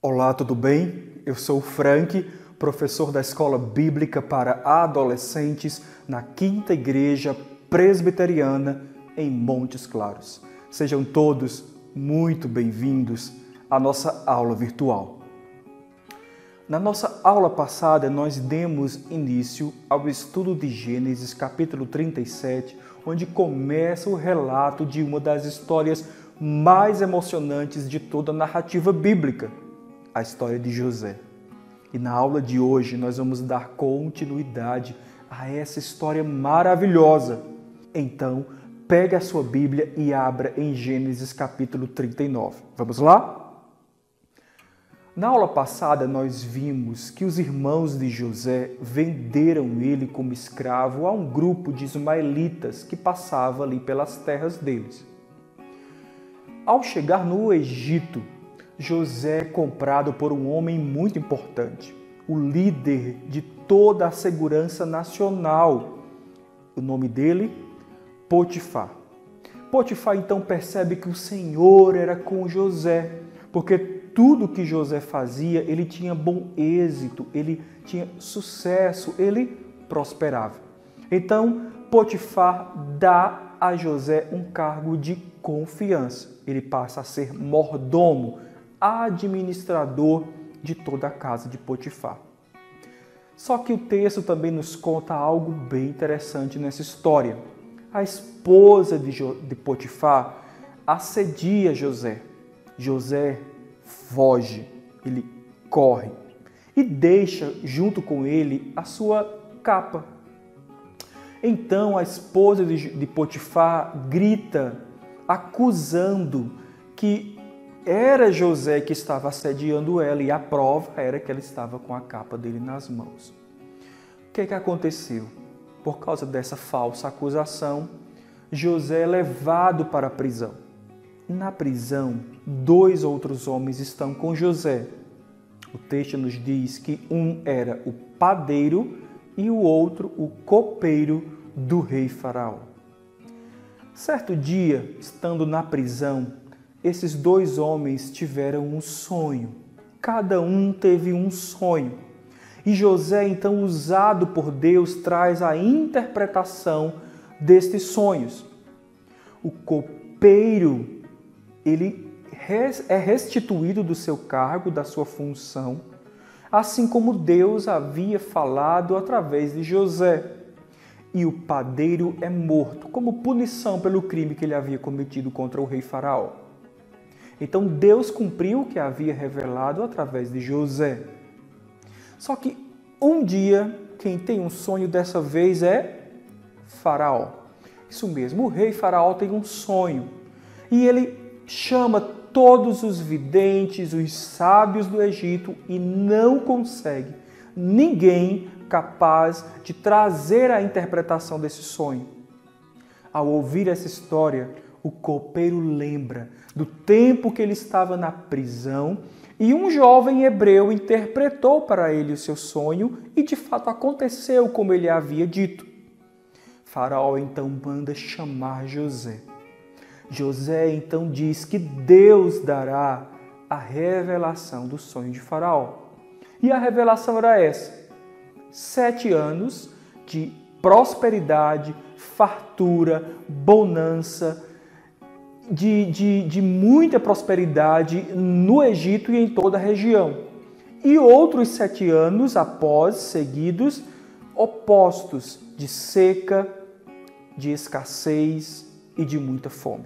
Olá, tudo bem? Eu sou o Frank, professor da Escola Bíblica para Adolescentes na Quinta Igreja Presbiteriana em Montes Claros. Sejam todos muito bem-vindos à nossa aula virtual. Na nossa aula passada, nós demos início ao estudo de Gênesis, capítulo 37, onde começa o relato de uma das histórias mais emocionantes de toda a narrativa bíblica, a história de José. E na aula de hoje nós vamos dar continuidade a essa história maravilhosa. Então, pegue a sua Bíblia e abra em Gênesis capítulo 39. Vamos lá? Na aula passada nós vimos que os irmãos de José venderam ele como escravo a um grupo de ismaelitas que passava ali pelas terras deles. Ao chegar no Egito, José é comprado por um homem muito importante, o líder de toda a segurança nacional. O nome dele, Potifar. Potifar então percebe que o Senhor era com José, porque tudo que José fazia, ele tinha bom êxito, ele tinha sucesso, ele prosperava. Então, Potifar dá a José um cargo de confiança. Ele passa a ser mordomo, administrador de toda a casa de Potifar. Só que o texto também nos conta algo bem interessante nessa história. A esposa de Potifar assedia José. José foge, ele corre e deixa junto com ele a sua capa. Então a esposa de Potifar grita, acusando que era José que estava assediando ela e a prova era que ela estava com a capa dele nas mãos. O que aconteceu? Por causa dessa falsa acusação, José é levado para a prisão. Na prisão, 2 outros homens estão com José. O texto nos diz que um era o padeiro e o outro o copeiro do rei Faraó. Certo dia, estando na prisão, esses 2 homens tiveram um sonho. Cada um teve um sonho. E José, então, usado por Deus, traz a interpretação destes sonhos. O copeiro, ele é restituído do seu cargo, da sua função, assim como Deus havia falado através de José. E o padeiro é morto, como punição pelo crime que ele havia cometido contra o rei Faraó. Então Deus cumpriu o que havia revelado através de José. Só que um dia, quem tem um sonho dessa vez é Faraó. Isso mesmo, o rei Faraó tem um sonho. E ele chama todos os videntes, os sábios do Egito e não consegue ninguém capaz de trazer a interpretação desse sonho. Ao ouvir essa história, o copeiro lembra do tempo que ele estava na prisão e um jovem hebreu interpretou para ele o seu sonho e de fato aconteceu como ele havia dito. Faraó então manda chamar José. José então diz que Deus dará a revelação do sonho de Faraó. E a revelação era essa: 7 anos de prosperidade, fartura, bonança, de muita prosperidade no Egito e em toda a região. E outros 7 anos após, seguidos, opostos, de seca, de escassez e de muita fome.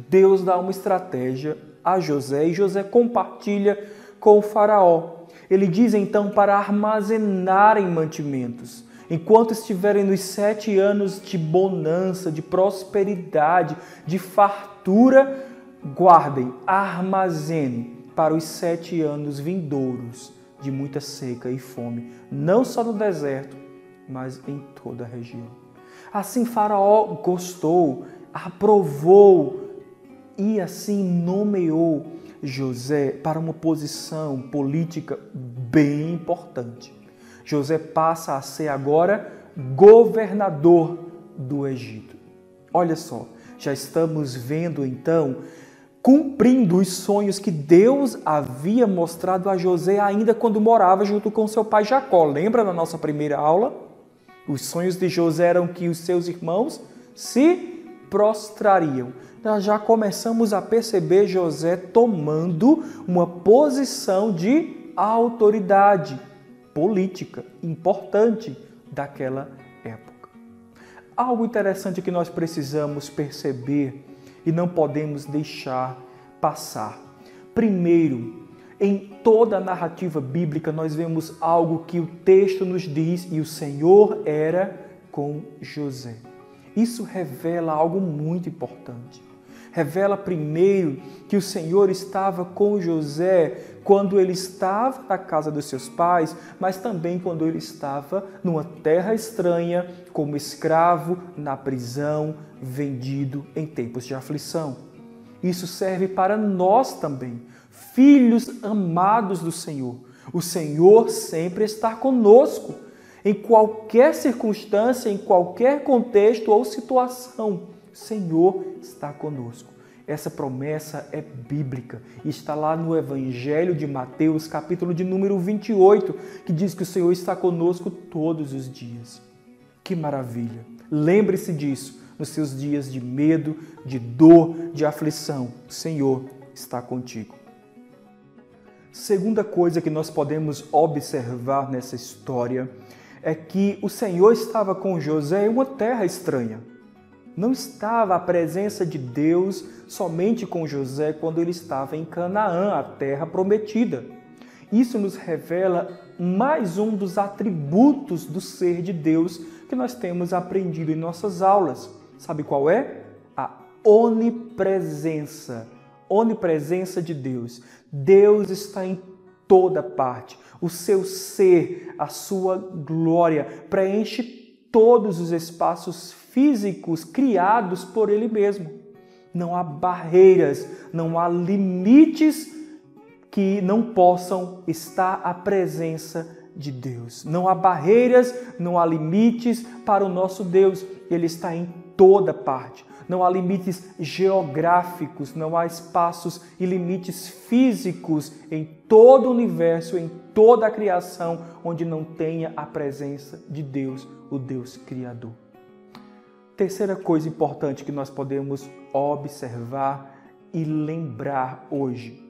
Deus dá uma estratégia a José e José compartilha com o Faraó. Ele diz então para armazenarem mantimentos. Enquanto estiverem nos 7 anos de bonança, de prosperidade, de fartura, guardem, armazenem para os 7 anos vindouros de muita seca e fome, não só no deserto, mas em toda a região. Assim Faraó gostou, aprovou e assim nomeou José para uma posição política bem importante. José passa a ser agora governador do Egito. Olha só, já estamos vendo então cumprindo os sonhos que Deus havia mostrado a José ainda quando morava junto com seu pai Jacó. Lembra na nossa primeira aula? Os sonhos de José eram que os seus irmãos se prostrariam. Nós já começamos a perceber José tomando uma posição de autoridade política importante daquela época. Algo interessante que nós precisamos perceber e não podemos deixar passar. Primeiro, em toda a narrativa bíblica nós vemos algo que o texto nos diz: e o Senhor era com José. Isso revela algo muito importante. Revela primeiro que o Senhor estava com José quando ele estava na casa dos seus pais, mas também quando ele estava numa terra estranha, como escravo, na prisão, vendido em tempos de aflição. Isso serve para nós também, filhos amados do Senhor. O Senhor sempre está conosco, em qualquer circunstância, em qualquer contexto ou situação. O Senhor está conosco. Essa promessa é bíblica e está lá no Evangelho de Mateus, capítulo de número 28, que diz que o Senhor está conosco todos os dias. Que maravilha! Lembre-se disso nos seus dias de medo, de dor, de aflição. O Senhor está contigo. Segunda coisa que nós podemos observar nessa história é que o Senhor estava com José em uma terra estranha. Não estava a presença de Deus somente com José quando ele estava em Canaã, a terra prometida. Isso nos revela mais um dos atributos do ser de Deus que nós temos aprendido em nossas aulas. Sabe qual é? A onipresença. Onipresença de Deus. Deus está em toda parte. O seu ser, a sua glória, preenche todos os espaços físicos criados por Ele mesmo. Não há barreiras, não há limites que não possam estar à presença de Deus. Não há barreiras, não há limites para o nosso Deus. Ele está em toda parte. Não há limites geográficos, não há espaços e limites físicos em todo o universo, em toda a criação, onde não tenha a presença de Deus, o Deus Criador. Terceira coisa importante que nós podemos observar e lembrar hoje.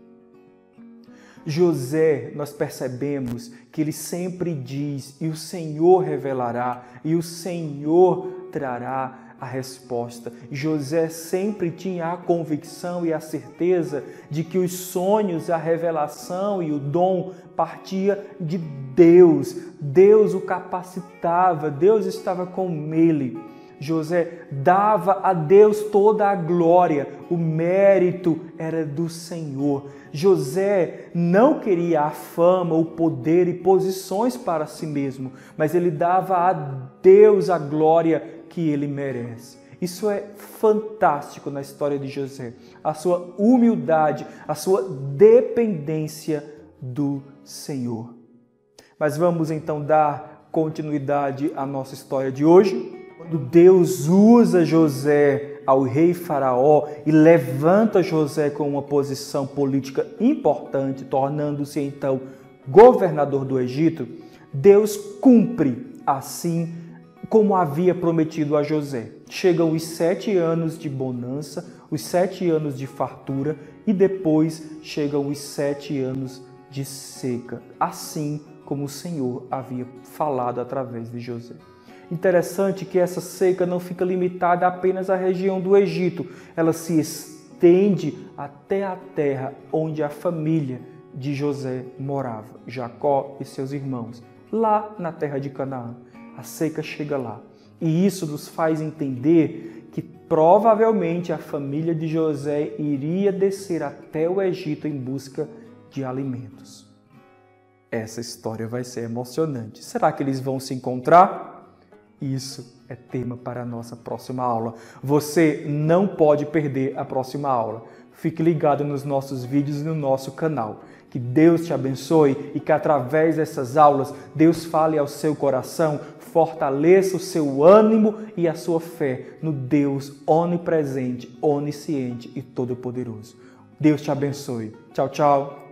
José, nós percebemos que ele sempre diz: e o Senhor revelará, e o Senhor trará a resposta. José sempre tinha a convicção e a certeza de que os sonhos, a revelação e o dom partia de Deus. Deus o capacitava, Deus estava com ele. José dava a Deus toda a glória, o mérito era do Senhor. José não queria a fama, o poder e posições para si mesmo, mas ele dava a Deus a glória que ele merece. Isso é fantástico na história de José, a sua humildade, a sua dependência do Senhor. Mas vamos então dar continuidade à nossa história de hoje. Quando Deus usa José ao rei Faraó e levanta José com uma posição política importante, tornando-se então governador do Egito, Deus cumpre assim como havia prometido a José. Chegam os 7 anos de bonança, os 7 anos de fartura e depois chegam os 7 anos de seca, assim como o Senhor havia falado através de José. Interessante que essa seca não fica limitada apenas à região do Egito, ela se estende até a terra onde a família de José morava, Jacó e seus irmãos, lá na terra de Canaã. A seca chega lá. E isso nos faz entender que provavelmente a família de José iria descer até o Egito em busca de alimentos. Essa história vai ser emocionante. Será que eles vão se encontrar? Isso é tema para a nossa próxima aula. Você não pode perder a próxima aula. Fique ligado nos nossos vídeos e no nosso canal. Que Deus te abençoe e que através dessas aulas Deus fale ao seu coração, fortaleça o seu ânimo e a sua fé no Deus onipresente, onisciente e todo-poderoso. Deus te abençoe. Tchau, tchau.